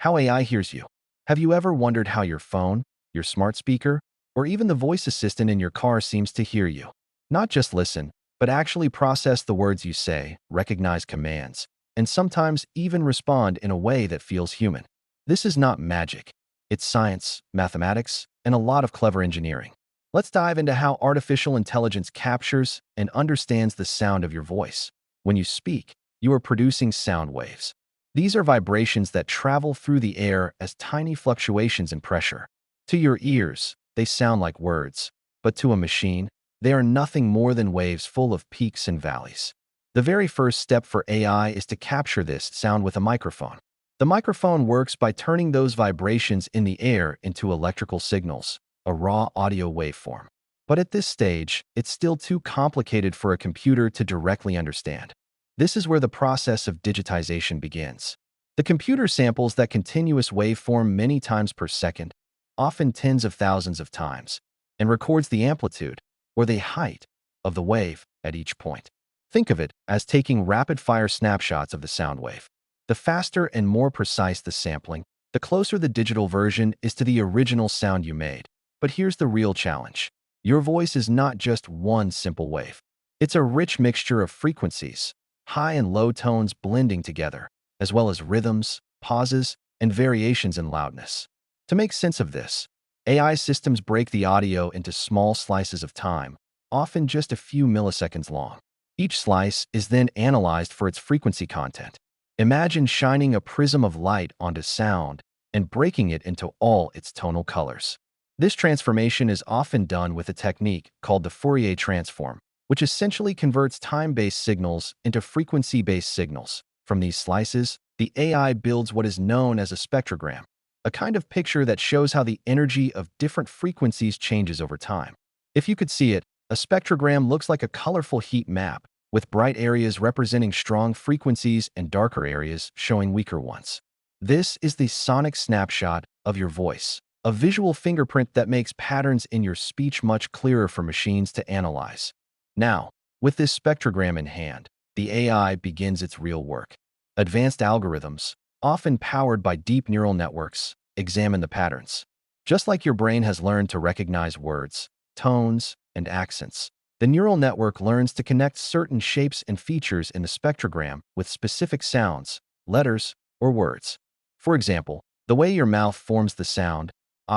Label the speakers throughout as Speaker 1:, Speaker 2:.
Speaker 1: How AI hears you. Have you ever wondered how your phone, your smart speaker, or even the voice assistant in your car seems to hear you? Not just listen, but actually process the words you say, recognize commands, and sometimes even respond in a way that feels human. This is not magic. It's science, mathematics, and a lot of clever engineering. Let's dive into how artificial intelligence captures and understands the sound of your voice. When you speak, you are producing sound waves. These are vibrations that travel through the air as tiny fluctuations in pressure. To your ears, they sound like words, but to a machine, they are nothing more than waves full of peaks and valleys. The very first step for AI is to capture this sound with a microphone. The microphone works by turning those vibrations in the air into electrical signals, a raw audio waveform. But at this stage, it's still too complicated for a computer to directly understand. This is where the process of digitization begins. The computer samples that continuous waveform many times per second, often tens of thousands of times, and records the amplitude, or the height, of the wave at each point. Think of it as taking rapid-fire snapshots of the sound wave. The faster and more precise the sampling, the closer the digital version is to the original sound you made. But here's the real challenge. Your voice is not just one simple wave. It's a rich mixture of frequencies, high and low tones blending together, as well as rhythms, pauses, and variations in loudness. To make sense of this, AI systems break the audio into small slices of time, often just a few milliseconds long. Each slice is then analyzed for its frequency content. Imagine shining a prism of light onto sound and breaking it into all its tonal colors. This transformation is often done with a technique called the Fourier transform, which essentially converts time-based signals into frequency-based signals. From these slices, the AI builds what is known as a spectrogram, a kind of picture that shows how the energy of different frequencies changes over time. If you could see it, a spectrogram looks like a colorful heat map, with bright areas representing strong frequencies and darker areas showing weaker ones. This is the sonic snapshot of your voice, a visual fingerprint that makes patterns in your speech much clearer for machines to analyze. Now, with this spectrogram in hand, the AI begins its real work. Advanced algorithms, often powered by deep neural networks, examine the patterns. Just like your brain has learned to recognize words, tones, and accents, the neural network learns to connect certain shapes and features in the spectrogram with specific sounds, letters, or words. For example, the way your mouth forms the sound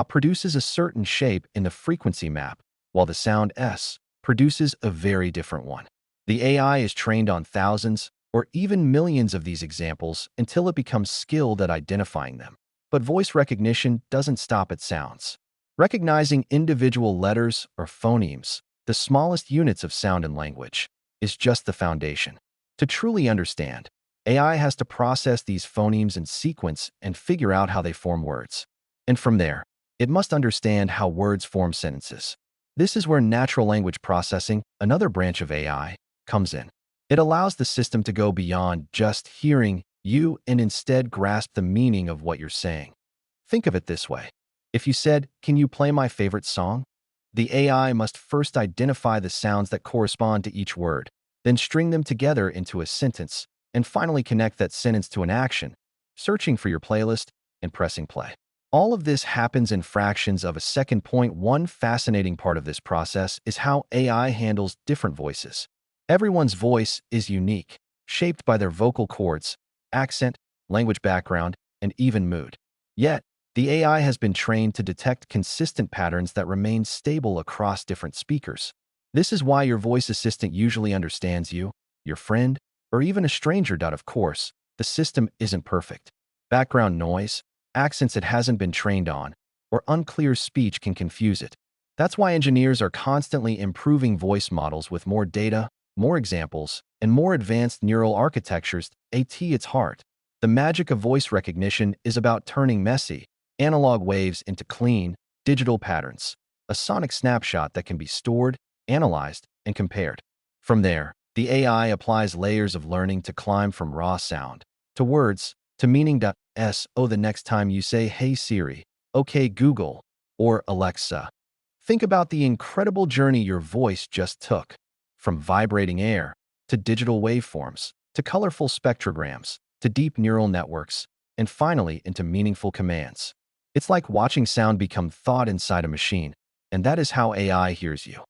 Speaker 1: produces a certain shape in the frequency map, while the sound S produces a very different one. The AI is trained on thousands or even millions of these examples until it becomes skilled at identifying them. But voice recognition doesn't stop at sounds. Recognizing individual letters or phonemes, the smallest units of sound in language, is just the foundation. To truly understand, AI has to process these phonemes in sequence and figure out how they form words. And from there, it must understand how words form sentences. This is where natural language processing, another branch of AI, comes in. It allows the system to go beyond just hearing you and instead grasp the meaning of what you're saying. Think of it this way. If you said, "Can you play my favorite song?" the AI must first identify the sounds that correspond to each word, then string them together into a sentence, and finally connect that sentence to an action, searching for your playlist and pressing play. All of this happens in fractions of a second. One fascinating part of this process is how AI handles different voices. Everyone's voice is unique, shaped by their vocal cords, accent, language background, and even mood. Yet, the AI has been trained to detect consistent patterns that remain stable across different speakers. This is why your voice assistant usually understands you, your friend, or even a stranger. Of course, the system isn't perfect. Background noise, accents it hasn't been trained on, or unclear speech can confuse it. That's why engineers are constantly improving voice models with more data, more examples, and more advanced neural architectures. At its heart, the magic of voice recognition is about turning messy, analog waves into clean, digital patterns, a sonic snapshot that can be stored, analyzed, and compared. From there, the AI applies layers of learning to climb from raw sound to words to meaning. The next time you say, "Hey Siri," "Okay Google," or "Alexa," think about the incredible journey your voice just took. From vibrating air, to digital waveforms, to colorful spectrograms, to deep neural networks, and finally into meaningful commands. It's like watching sound become thought inside a machine, and that is how AI hears you.